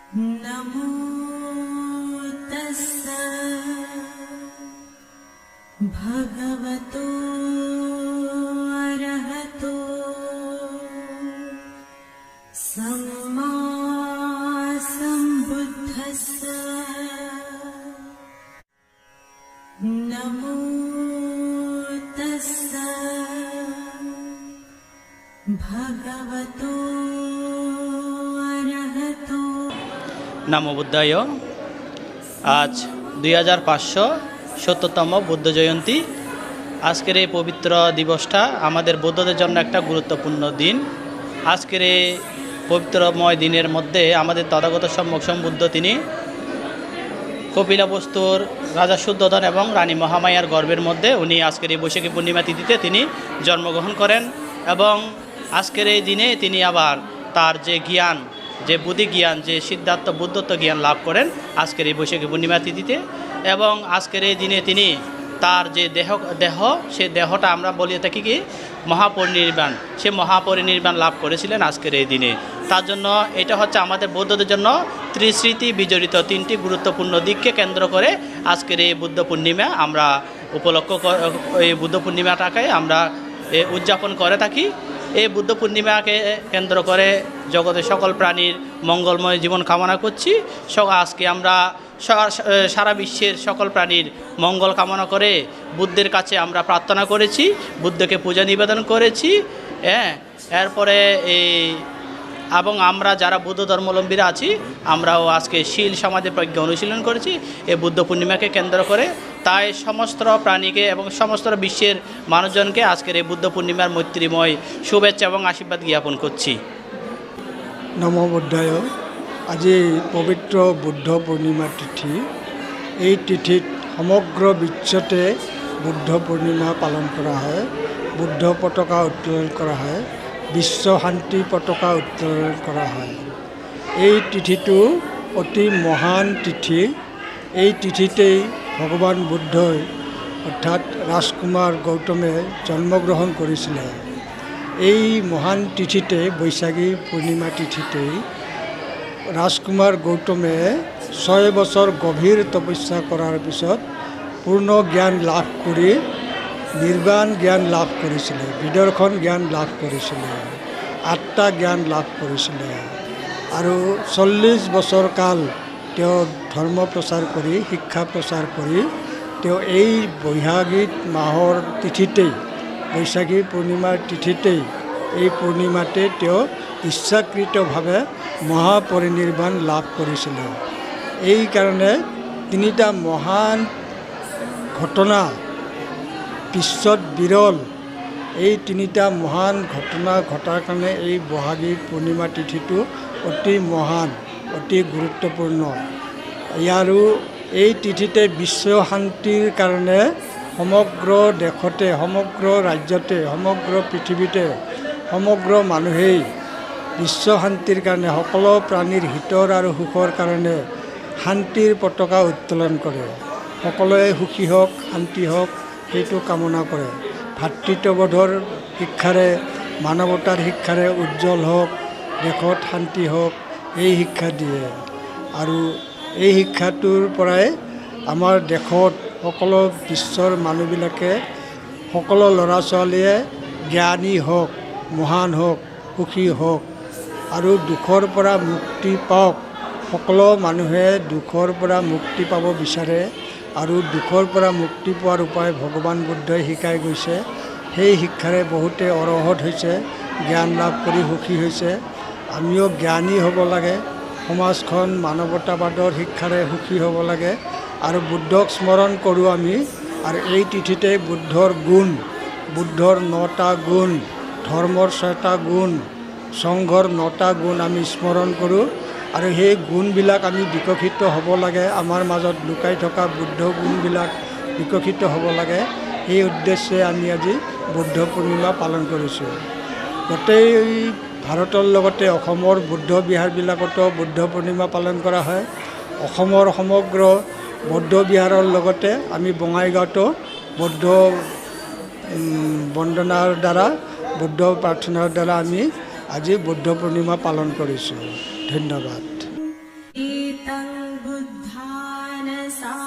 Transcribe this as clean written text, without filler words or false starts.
नमो तस्स भगवतो अरहतो सम्मा सम्बुद्धस्स नमो तस्स भगवतो अरहतो। नमो बुद्धाय। आज 2570তম বুদ্ধ জয়ন্তী। আজকের এই পবিত্র দিবসটা আমাদের বৌদ্ধদের জন্য একটা গুরুত্বপূর্ণ দিন। আজকের এই পবিত্রময় দিনের মধ্যে আমাদের তথাগত সম্যক বুদ্ধ তিনি কপিলাবস্তুর রাজা শুদ্ধোধন এবং রানী মহামায়ার গর্ভের মধ্যে উনি আজকের এই বৈশাখী পূর্ণিমা তিথিতে তিনি জন্মগ্রহণ করেন এবং আজকের এই দিনে তিনি আবার তার যে জ্ঞান, যে বুদ্ধি জ্ঞান, যে সিদ্ধার্থ বুদ্ধত্ব জ্ঞান লাভ করেন আজকের এই বৈশাখী পূর্ণিমা তিথিতে। এবং আজকের এই দিনে তিনি তার যে দেহ সে দেহটা আমরা বলি থাকি কি মহাপরিনির্বাণ, সে মহাপরিনির্বাণ লাভ করেছিলেন আজকের এই দিনে। তার জন্য এটা হচ্ছে আমাদের বৌদ্ধদের জন্য ত্রিস্মৃতি বিজড়িত তিনটি গুরুত্বপূর্ণ দিককে কেন্দ্র করে আজকের এই বুদ্ধ পূর্ণিমা আমরা এই বুদ্ধ পূর্ণিমাটাকে আমরা উদযাপন করে থাকি। এই বুদ্ধ পূর্ণিমাকে কেন্দ্র করে জগতের সকল প্রাণীর মঙ্গলময় জীবন কামনা করছি। আজকে আমরা সারা বিশ্বের সকল প্রাণীর মঙ্গল কামনা করে বুদ্ধের কাছে আমরা প্রার্থনা করেছি, বুদ্ধকে পূজা নিবেদন করেছি। এরপরে এবং আমরা যারা বৌদ্ধ ধর্মাবলম্বীরা আছি আমরাও আজকে শীল সমাধি প্রজ্ঞা অনুশীলন করেছি এই বুদ্ধ পূর্ণিমাকে কেন্দ্র করে। তাই সমস্ত প্রাণীকে এবং সমস্ত বিশ্বের মানুষজনকে আজকের এই বুদ্ধ পূর্ণিমার মৈত্রীময় শুভেচ্ছা এবং আশীর্বাদ জ্ঞাপন করছি। নমো বুদ্ধায়। আজি পবিত্ৰ বুদ্ধ পূৰ্ণিমা তিথি। এই তিথিত সমগ্ৰ বিশ্বতে বুদ্ধ পূৰ্ণিমা পালন কৰা হয়, বুদ্ধ পতাকা উত্তোলন কৰা হয়, বিশ্ব শান্তি পতাকা উত্তোলন কৰা হয়। এই তিথিটো অতি মহান তিথি। এই তিথিতেই ভগৱান বুদ্ধই অৰ্থাৎ ৰাজকুমাৰ গৌতমে জন্মগ্ৰহণ কৰিছিলে। এই মহান তিথিতে বৈশাখী পূৰ্ণিমা তিথিতেই ৰাজকুমাৰ গৌতমে 6 বছৰ গভীৰ তপস্যা কৰাৰ পিছত পূৰ্ণ জ্ঞান লাভ কৰি নিৰ্বাণ জ্ঞান লাভ কৰিছিলে, বিদৰ্শন জ্ঞান লাভ কৰিছিলে, আত্মা জ্ঞান লাভ কৰিছিলে আৰু 40 বছৰ কাল তেওঁ ধৰ্ম প্ৰচাৰ কৰি শিক্ষা প্ৰচাৰ কৰি তেওঁ এই বৈশাখী মাহৰ তিথিতেই, বৈশাখী পূৰ্ণিমাৰ তিথিতেই, এই পূৰ্ণিমাতে তেওঁ ইচ্ছাকৃতভাৱে মহাপৰিনিৰ্বাণ লাভ কৰিছিলে। এই কাৰণে তিনিটা মহান ঘটনা বিশ্বত বিৰল। এই তিনিটা মহান ঘটনা ঘটাৰ কাৰণে এই বহাগী পূৰ্ণিমা তিথিটো অতি মহান, অতি গুৰুত্বপূৰ্ণ। ইয়াৰো এই তিথিতে বিশ্ব শান্তিৰ কাৰণে সমগ্ৰ দেশতে, সমগ্ৰ ৰাজ্যতে, সমগ্ৰ পৃথিৱীতে সমগ্ৰ মানুহেই বিশ্ব শান্তিৰ কাৰণে, সকলো প্ৰাণীৰ হিতৰ আৰু সুখৰ কাৰণে শান্তিৰ পতাকা উত্তোলন কৰে। সকলোৱে সুখী হওক, শান্তি হওক সেইটো কামনা কৰে। ভাতৃত্ববোধৰ শিক্ষাৰে, মানৱতাৰ শিক্ষাৰে উজ্জ্বল হওক, দেশত শান্তি হওক, এই শিক্ষা দিয়ে। আৰু এই শিক্ষাটোৰ পৰাই আমাৰ দেশত সকলো বিশ্বৰ মানুহবিলাকে, সকলো ল'ৰা ছোৱালীয়ে জ্ঞানী হওক, মহান হওক, সুখী হওক আৰু দুখৰ পৰা মুক্তি পাওক। সকলো মানুহে দুখৰ পৰা মুক্তি পাব বিচাৰে আৰু দুখৰ পৰা মুক্তি পোৱাৰ উপায় ভগৱান বুদ্ধই শিকাই গৈছে। সেই শিক্ষাৰে বহুতে অৰহত হৈছে, জ্ঞান লাভ কৰি সুখী হৈছে। আমিও জ্ঞানী হ'ব লাগে, সমাজখন মানৱতাবাদৰ শিক্ষাৰে সুখী হ'ব লাগে আৰু বুদ্ধক স্মৰণ কৰোঁ আমি। আৰু এই তিথিতে বুদ্ধৰ গুণ, বুদ্ধৰ 9টা গুণ, ধৰ্মৰ 6টা গুণ, সংঘৰ 9টা গুণ আমি স্মৰণ কৰোঁ। আৰু সেই গুণবিলাক আমি বিকশিত হ'ব লাগে, আমাৰ মাজত লুকাই থকা বুদ্ধ গুণবিলাক বিকশিত হ'ব লাগে। সেই উদ্দেশ্যে আমি আজি বুদ্ধ পূৰ্ণিমা পালন কৰিছোঁ। গোটেই ভাৰতৰ লগতে অসমৰ বুদ্ধ বিহাৰবিলাকতো বুদ্ধ পূৰ্ণিমা পালন কৰা হয়। অসমৰ সমগ্ৰ বৌদ্ধ বিহাৰৰ লগতে আমি বঙাইগাঁৱতো বৌদ্ধ বন্দনাৰ দ্বাৰা, বুদ্ধ প্ৰাৰ্থনাৰ দ্বাৰা আমি আজি বুদ্ধ পূৰ্ণিমা পালন কৰিছোঁ। ধন্যবাদ। तं बुद्धान् सा